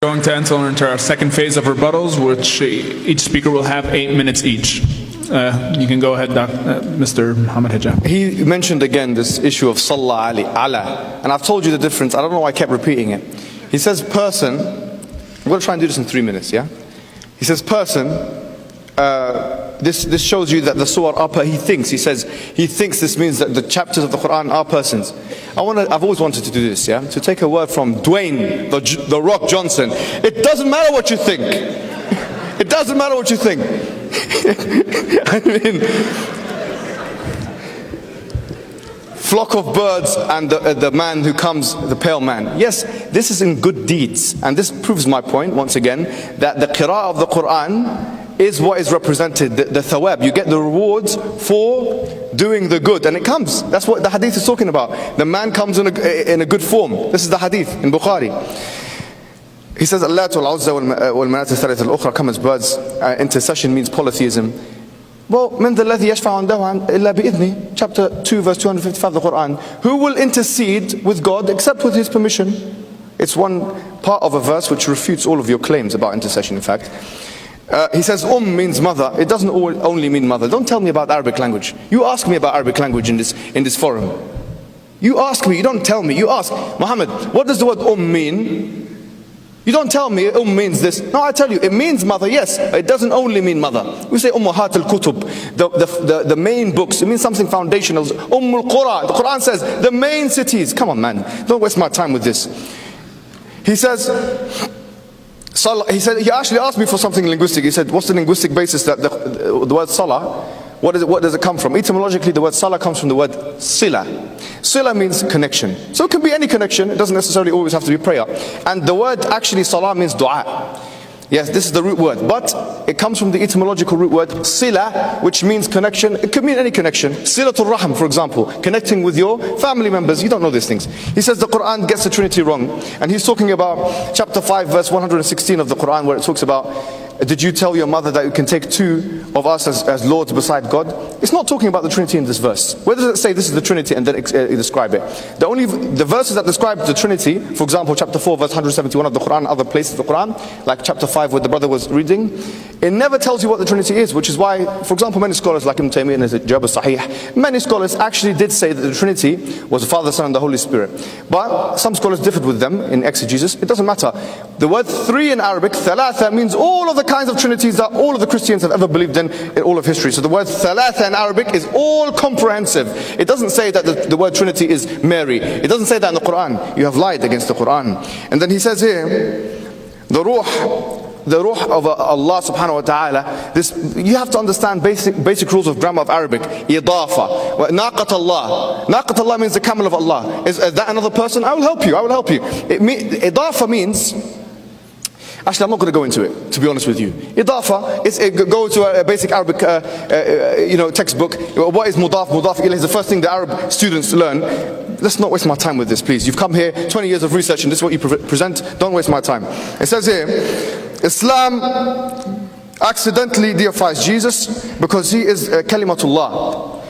Going to enter into our second phase of rebuttals, which each speaker will have 8 minutes each. You can go ahead, Mr. Muhammad Hijab. He mentioned again this issue of Salla Ali, ala, and I've told you the difference. I don't know why I kept repeating it. He says person, I'm going to try and do this in 3 minutes, yeah? He says person, this shows you that the surah are, he thinks this means that the chapters of the Quran are persons. I've always wanted to do this, yeah? To take a word from Dwayne, the Rock Johnson. It doesn't matter what you think. It doesn't matter what you think. I mean, flock of birds and the man who comes, the pale man. Yes, this is in good deeds. And this proves my point, once again, that the qira'ah of the Quran is what is represented, the thawab. You get the rewards for doing the good, and it comes. That's what the hadith is talking about. The man comes in a good form. This is the hadith in Bukhari. He says, Allat wal-Uzza wal-Manat al-Thalith al-Ukhra come as birds. Intercession means polytheism. Well, من ذا الذي يشفع عنده إلا بإذنه, chapter 2, verse 255 of the Quran. Who will intercede with God except with His permission? It's one part of a verse which refutes all of your claims about intercession, in fact. He says means mother. It doesn't only mean mother. Don't tell me about Arabic language. You ask me about Arabic language in this forum. You ask me, you don't tell me. You ask, Muhammad, what does the word mean? You don't tell me means this. No, I tell you, it means mother, yes. It doesn't only mean mother. We say Ummahat al-Kutub, the main books. It means something foundational. Qura. The Quran says the main cities. Come on, man. Don't waste my time with this. He says, he actually asked me for something linguistic. He said, what's the linguistic basis that the word salah, what does it come from? Etymologically, the word salah comes from the word sila. Sila means connection. So it can be any connection. It doesn't necessarily always have to be prayer. And the word actually salah means dua. Yes, this is the root word, but it comes from the etymological root word sila, which means connection. It could mean any connection. Silatul Rahim, for example, connecting with your family members. You don't know these things. He says the Quran gets the Trinity wrong, and he's talking about chapter 5, verse 116 of the Quran, where it talks about, did you tell your mother that you can take two of us as lords beside God? It's not talking about the Trinity in this verse. Where does it say this is the Trinity and then describe it? The verses that describe the Trinity, for example, chapter 4, verse 171 of the Quran, other places of the Quran, like chapter 5 where the brother was reading, it never tells you what the Trinity is, which is why, for example, many scholars like Ibn Taymiyyah in his Jawab al-Sahih, many scholars actually did say that the Trinity was the Father, Son and the Holy Spirit. But some scholars differed with them in exegesis. It doesn't matter. The word three in Arabic, thalatha, means all of the kinds of trinities that all of the Christians have ever believed in all of history. So the word thalatha in Arabic is all comprehensive. It doesn't say that the word Trinity is Mary. It doesn't say that in the Quran. You have lied against the Quran. And then he says here, the ruh of Allah subhanahu wa ta'ala, you have to understand basic rules of grammar of Arabic. Idafa. Naqat Allah. Naqat Allah means the camel of Allah. Is that another person? I will help you. Idafa means, actually I'm not going to go into it, to be honest with you. Idafa is, go to a basic Arabic textbook. What is mudaf? Mudaf ilayh is the first thing the Arab students learn. Let's not waste my time with this, please. You've come here, 20 years of research, and this is what you present. Don't waste my time. It says here, Islam accidentally deifies Jesus because he is kalimatullah.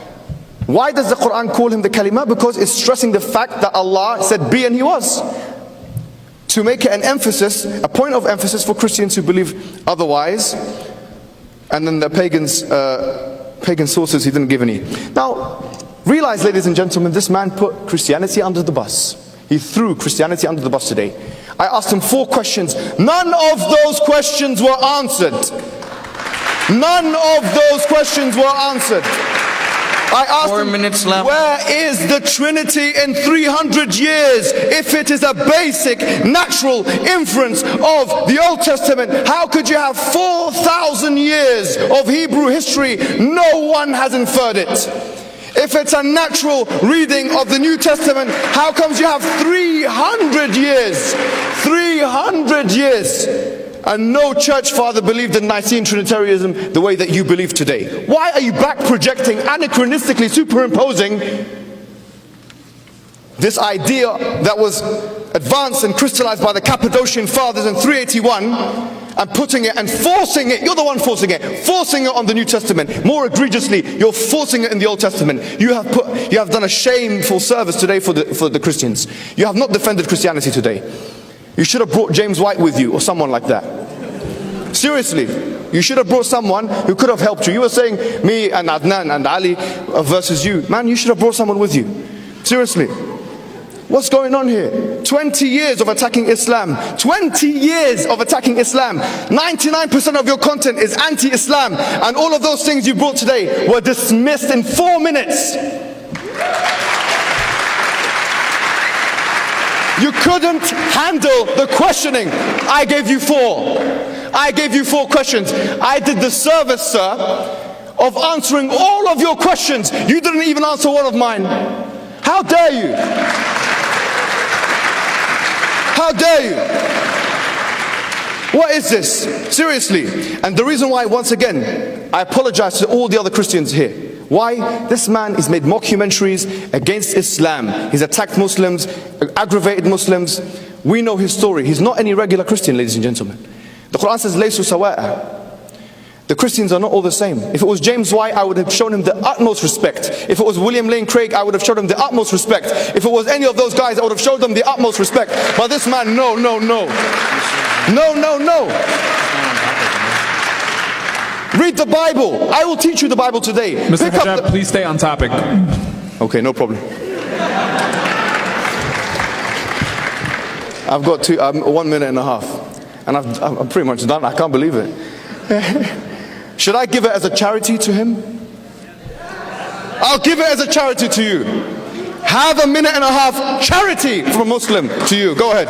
Why does the Quran call him the kalima? Because it's stressing the fact that Allah said be and he was. To make it an emphasis, a point of emphasis for Christians who believe otherwise. And then the pagan sources, he didn't give any. Now, realize, ladies and gentlemen, this man put Christianity under the bus. He threw Christianity under the bus today. I asked him 4 questions. None of those questions were answered. None of those questions were answered. I asked 4 minutes left. Where is the Trinity in 300 years? If it is a basic, natural inference of the Old Testament, how could you have 4,000 years of Hebrew history? No one has inferred it. If it's a natural reading of the New Testament, how comes you have 300 years? 300 years. And no church father believed in Nicene Trinitarianism the way that you believe today. Why are you back projecting, anachronistically superimposing this idea that was advanced and crystallized by the Cappadocian fathers in 381 and putting it and forcing it, you're the one forcing it on the New Testament. More egregiously, you're forcing it in the Old Testament. You have done a shameful service today for the Christians. You have not defended Christianity today. You should have brought James White with you or someone like that. Seriously, you should have brought someone who could have helped you. You were saying me and Adnan and Ali versus you. Man, you should have brought someone with you. Seriously. What's going on here? 20 years of attacking Islam. 20 years of attacking Islam. 99% of your content is anti-Islam. And all of those things you brought today were dismissed in 4 minutes. You couldn't handle the questioning. I gave you 4. I gave you 4 questions. I did the service, sir, of answering all of your questions. You didn't even answer one of mine. How dare you? How dare you? What is this? Seriously. And the reason why, once again, I apologize to all the other Christians here. Why? This man has made mockumentaries against Islam. He's attacked Muslims, aggravated Muslims. We know his story. He's not any regular Christian, ladies and gentlemen. The Quran says, "Laysu sawa'a." The Christians are not all the same. If it was James White, I would have shown him the utmost respect. If it was William Lane Craig, I would have shown him the utmost respect. If it was any of those guys, I would have showed them the utmost respect. But this man, no. Read the Bible. I will teach you the Bible today. Mr. Hijab, please stay on topic. Okay, no problem. I've got 1 minute and a half. And I'm pretty much done. I can't believe it. Should I give it as a charity to him? I'll give it as a charity to you. Have a minute and a half charity from a Muslim to you. Go ahead.